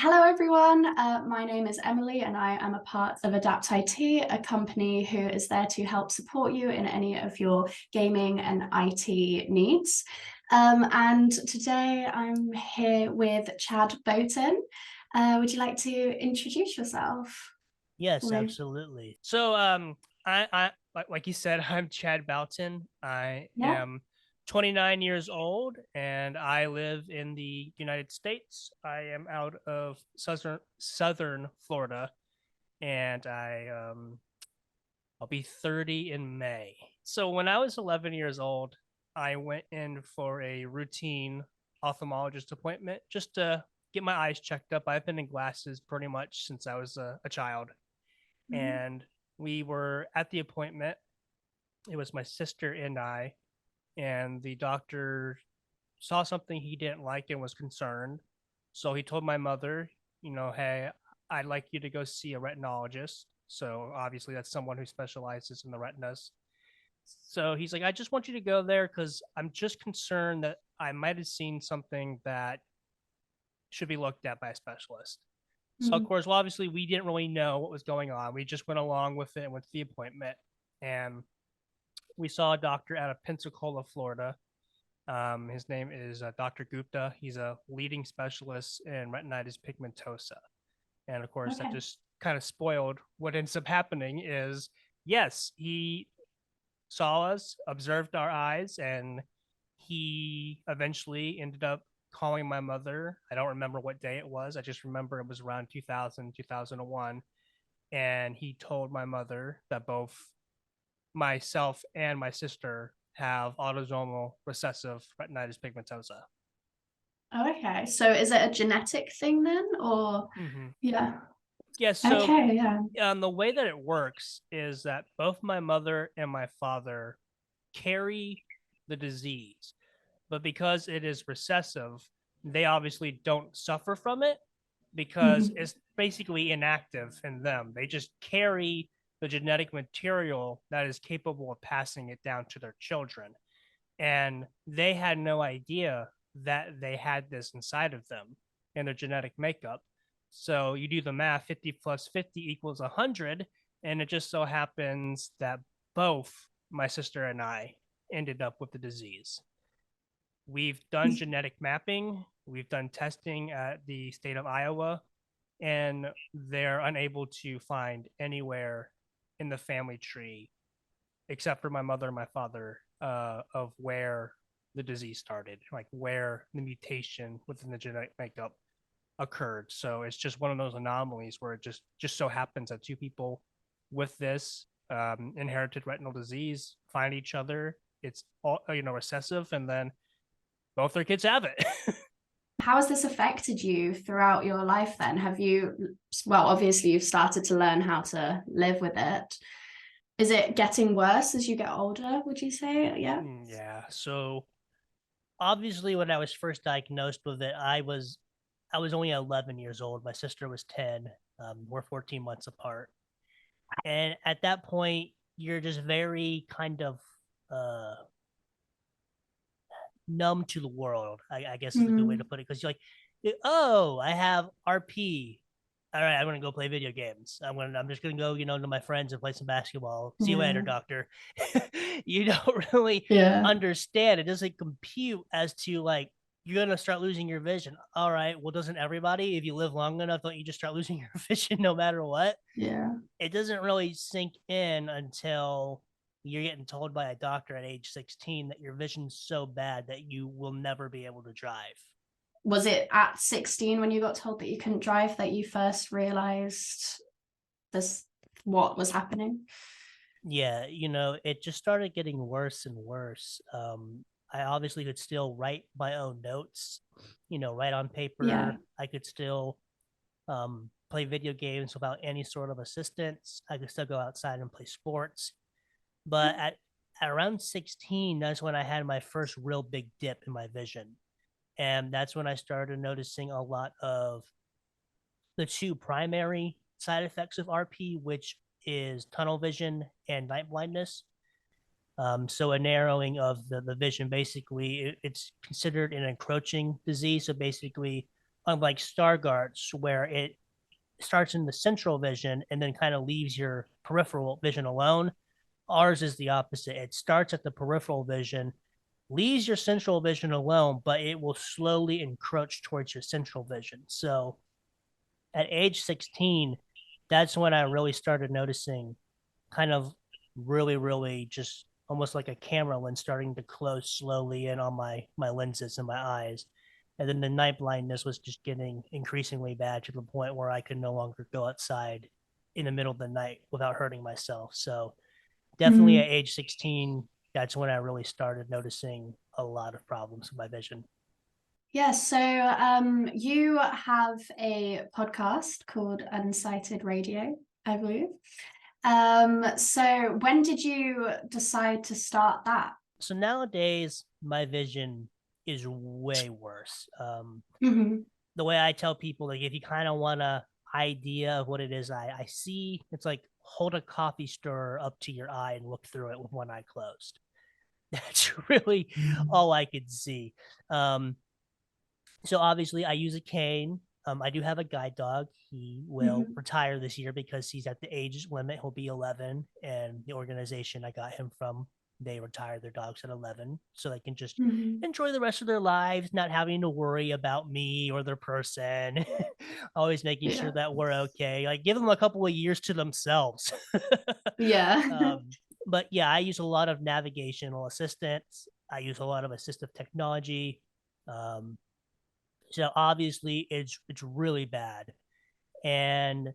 Hello, everyone. My name is Emily, and I am a part of Adapt IT, a company who is there to help support you in any of your gaming and IT needs. And today I'm here with Chad Bouton. Would you like to introduce yourself? Yes, With absolutely. So, I like you said, I'm Chad Bouton. I yeah, am 29 years old, and I live in the United States. I am out of southern Florida, and I'll be 30 in May. So when I was 11 years old, I went in for a routine ophthalmologist appointment just to get my eyes checked up. I've been in glasses pretty much since I was a child, mhm. and we were at the appointment. It was my sister and I, and the doctor saw something he didn't like and was concerned. So he told my mother, hey, I'd like you to go see a retinologist. So obviously, that's someone who specializes in the retinas. So he's like, I just want you to go there because I'm just concerned that I might have seen something that should be looked at by a specialist. So of Mhm. course, well, obviously we didn't really know what was going on. We just went along with it and went to the appointment, and we saw a doctor out of Pensacola, Florida. His name is Dr. Gupta. He's a leading specialist in retinitis pigmentosa, and of course, that Okay. just kind of spoiled what ends up happening. Is yes, he saw us, observed our eyes, and he eventually ended up calling my mother. I don't remember what day it was. I just remember it was around 2000, 2001. And he told my mother that both myself and my sister have autosomal recessive retinitis pigmentosa. Oh, okay. So is it a genetic thing then, or Mm-hmm. yeah? Yeah, so Okay, yeah. the way that it works is that both my mother and my father carry the disease, but because it is recessive, they obviously don't suffer from it because Mhm. it's basically inactive in them. They just carry the genetic material that is capable of passing it down to their children. And they had no idea that they had this inside of them in their genetic makeup. So you do the math, 50 plus 50 equals 100. And it just so happens that both my sister and I ended up with the disease. We've done genetic mapping, we've done testing at the state of Iowa, and they're unable to find anywhere in the family tree except for my mother and my father of where the disease started, like where the mutation within the genetic makeup occurred. So it's just one of those anomalies where it just so happens that two people with this inherited retinal disease find each other. It's all recessive, and then both their kids have it. How has this affected you throughout your life then? Have you, well, obviously you've started to learn how to live with it. Is it getting worse as you get older, would you say? Yeah. Yeah. So obviously, when I was first diagnosed with it, I was only 11 years old. My sister was 10. We're 14 months apart, and at that point, you're just very kind of uh, numb to the world. I guess is a good way to Mm, put it because you're like, oh, I have RP. All right, I'm gonna go play video games. I'm just gonna go, to my friends and play some basketball. See you later, yeah. doctor. You don't really Yeah. understand. It doesn't compute as to like you're gonna start losing your vision. All right, well, doesn't everybody? If you live long enough, don't you just start losing your vision no matter what? Yeah. It doesn't really sink in until you're getting told by a doctor at age 16 that your vision's so bad that you will never be able to drive. Was it at 16 when you got told that you couldn't drive that you first realized this, what was happening? Yeah, it just started getting worse and worse. I obviously could still write my own notes, write on Yeah. paper. I could still play video games without any sort of assistance. I could still go outside and play sports. But at around 16, that's when I had my first real big dip in my vision. And that's when I started noticing a lot of the two primary side effects of RP, which is tunnel vision and night blindness. So a narrowing of the vision, basically, it's considered an encroaching disease. So basically, unlike Stargardt's, where it starts in the central vision and then kind of leaves your peripheral vision alone. Ours is the opposite. It starts at the peripheral vision, leaves your central vision alone, but it will slowly encroach towards your central vision. So at age 16, that's when I really started noticing kind of really just almost like a camera lens starting to close slowly in on my lenses and my eyes. And then the night blindness was just getting increasingly bad to the point where I could no longer go outside in the middle of the night without hurting myself. So definitely at Mhm. age 16, that's when I really started noticing a lot of problems with my vision. Yeah, so you have a podcast called Unsyted Radio, I believe. So when did you decide to start that? So nowadays, my vision is way worse. Hmm. The way I tell people, like, if you kind of want a idea of what it is I see, it's like hold a coffee stirrer up to your eye and look through it with one eye closed. That's really all I could see. Um, so obviously, I use a cane. I do have a guide dog. He will Hmm. retire this year because he's at the age limit. He'll be 11, and the organization I got him from, they retire their dogs at 11 so they can just Hmm. enjoy the rest of their lives, not having to worry about me or their person. Always making sure Yeah. that we're okay. Like give them a couple of years to themselves. Yeah. um, but yeah, I use a lot of navigational assistance. I use a lot of assistive technology. Um, so obviously it's really bad. And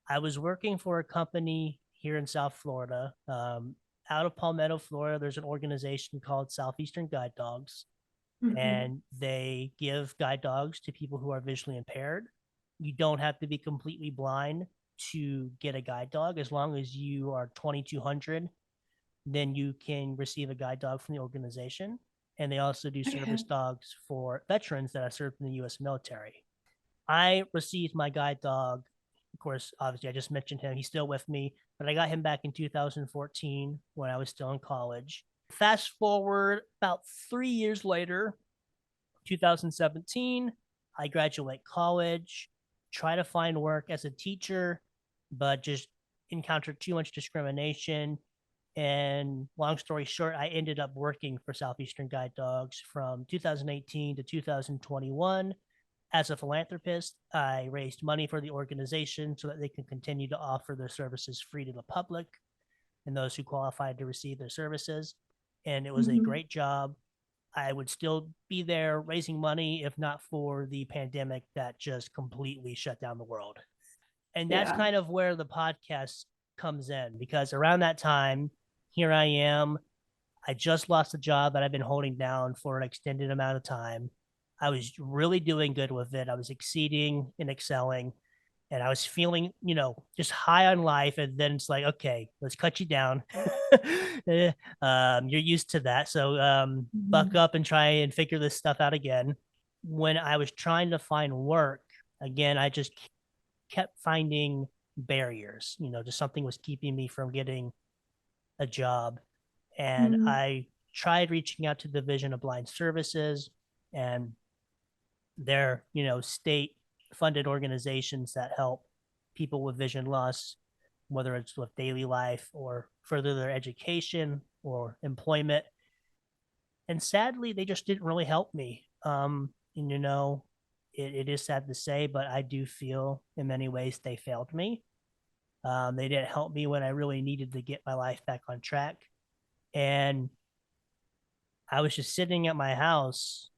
I was working for a company here in South Florida. Out of Palmetto, Florida, there's an organization called Southeastern Guide Dogs, Hmm. and they give guide dogs to people who are visually impaired. You don't have to be completely blind to get a guide dog. As long as you are 2200, then you can receive a guide dog from the organization. And they also do Okay. service dogs for veterans that have served in the US military. I received my guide dog. Of course, obviously, I just mentioned him. He's still with me, but I got him back in 2014 when I was still in college. Fast forward about 3 years later, 2017, I graduate college, try to find work as a teacher, but just encountered too much discrimination. And long story short, I ended up working for Southeastern Guide Dogs from 2018 to 2021 as a philanthropist. I raised money for the organization so that they can continue to offer their services free to the public and those who qualified to receive their services. And it was a Hmm. great job. I would still be there raising money if not for the pandemic that just completely shut down the world. And that's Yeah. kind of where the podcast comes in because around that time, here I am. I just lost a job that I've been holding down for an extended amount of time. I was really doing good with it. I was exceeding and excelling, and I was feeling, just high on life. And then it's like, okay, let's cut you down. You're used to that. So buck Hmm. up and try and figure this stuff out again. When I was trying to find work, again, I just kept finding barriers. Just something was keeping me from getting a job. And Hmm. I tried reaching out to the Division of Blind Services and their, state funded organizations that help people with vision loss, whether it's with daily life or further their education or employment. And sadly, they just didn't really help me. And it is sad to say, but I do feel in many ways they failed me. They didn't help me when I really needed to get my life back on track. And I was just sitting at my house,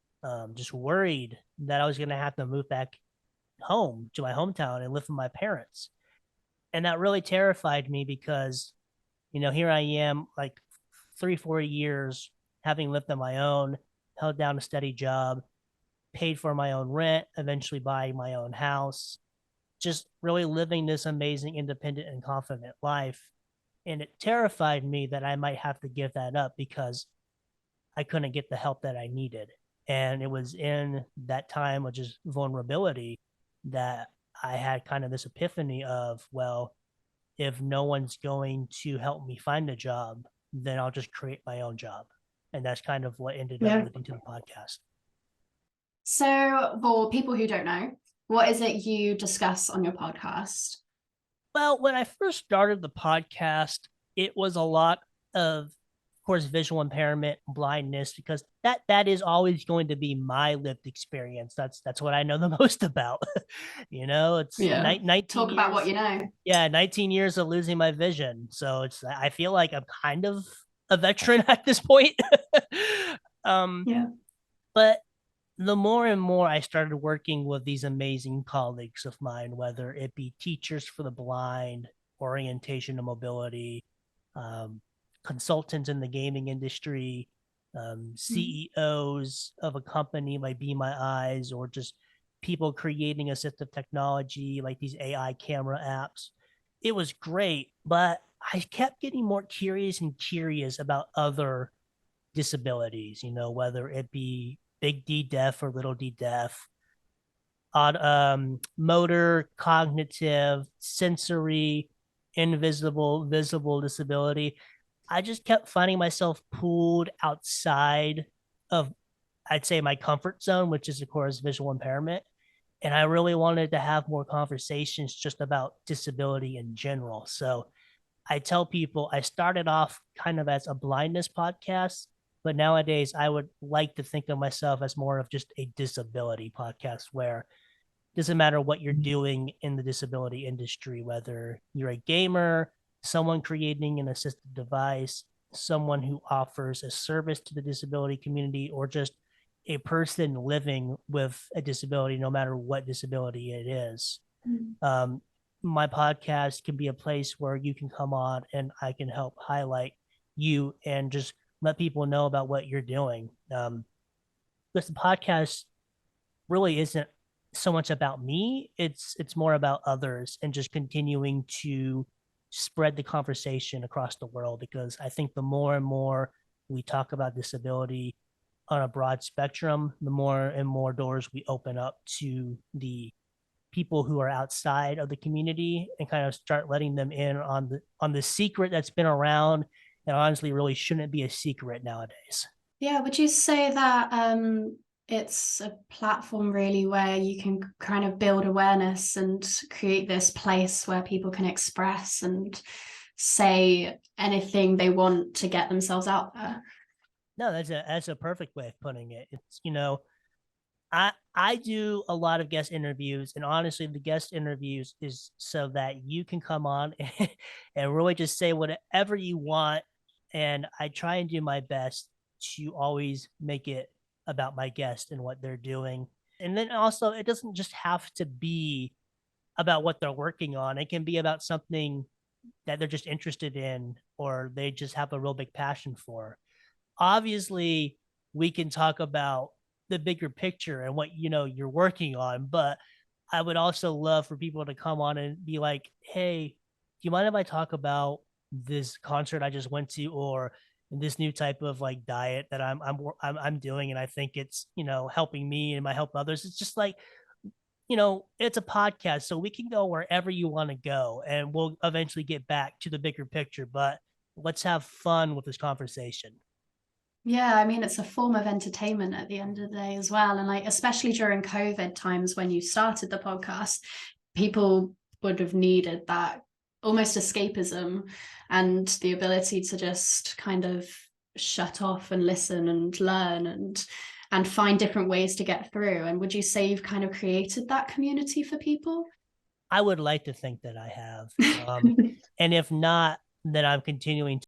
just worried that I was going to have to move back home to my hometown and live with my parents. And that really terrified me because, here I am, like 3, 4 years having lived on my own, held down a steady job, paid for my own rent, eventually buying my own house, just really living this amazing, independent, and confident life. And it terrified me that I might have to give that up because I couldn't get the help that I needed. And it was in that time of just vulnerability that I had kind of this epiphany of, well, if no one's going to help me find a job, then I'll just create my own job. And that's kind of what ended up Yeah. leading to the podcast. So for people who don't know, what is it you discuss on your podcast? Well, when I first started the podcast, it was a lot of course, visual impairment, blindness, because that is always going to be my lived experience. That's what I know the most about. It's Yeah. 19 Talk about what years. you know. Yeah, 19 years of losing my vision. So I feel like I'm kind of a veteran at this point. um, Yeah. but the more and more I started working with these amazing colleagues of mine, whether it be teachers for the blind, orientation and mobility, um, consultants in the gaming industry, CEOs of a company like Be My Eyes, or just people creating assistive technology like these AI camera apps. It was great, but I kept getting more curious about other disabilities, whether it be big D deaf or little D deaf, on motor, cognitive, sensory, invisible, visible disability. I just kept finding myself pulled outside of, I'd say, my comfort zone, which is, of course, visual impairment. And I really wanted to have more conversations just about disability in general. So I tell people I started off kind of as a blindness podcast, but nowadays I would like to think of myself as more of just a disability podcast where it doesn't matter what you're doing in the disability industry, whether you're a gamer, someone creating an assistive device, someone who offers a service to the disability community, or just a person living with a disability, no matter what disability it is. Mm. um, my podcast can be a place where you can come on and I can help highlight you and just let people know about what you're doing. Because the podcast really isn't so much about me; it's more about others and just continuing to spread the conversation across the world. Because I think the more and more we talk about disability on a broad spectrum, the more and more doors we open up to the people who are outside of the community and kind of start letting them in on the secret that's been around and honestly really shouldn't be a secret nowadays. Yeah, would you say that it's a platform really where you can kind of build awareness and create this place where people can express and say anything they want to get themselves out there? No, that's a perfect way of putting it. It's I do a lot of guest interviews, and honestly, the guest interviews is so that you can come on and really just say whatever you want. And I try and do my best to always make it about my guest and what they're doing. And then also, it doesn't just have to be about what they're working on. It can be about something that they're just interested in or they just have a real big passion for. Obviously, we can talk about the bigger picture and what you're working on, but I would also love for people to come on and be like, hey, do you mind if I talk about this concert I just went to, or this new type of like diet that I'm doing, and I think it's helping me and might help others. It's just like, it's a podcast, so we can go wherever you want to go, and we'll eventually get back to the bigger picture, but let's have fun with this conversation. Yeah, I mean, it's a form of entertainment at the end of the day as well. And like, especially during COVID times when you started the podcast, people would have needed that almost escapism and the ability to just kind of shut off and listen and learn and find different ways to get through. And would you say you've kind of created that community for people? I would like to think that I have. And if not, then I'm continuing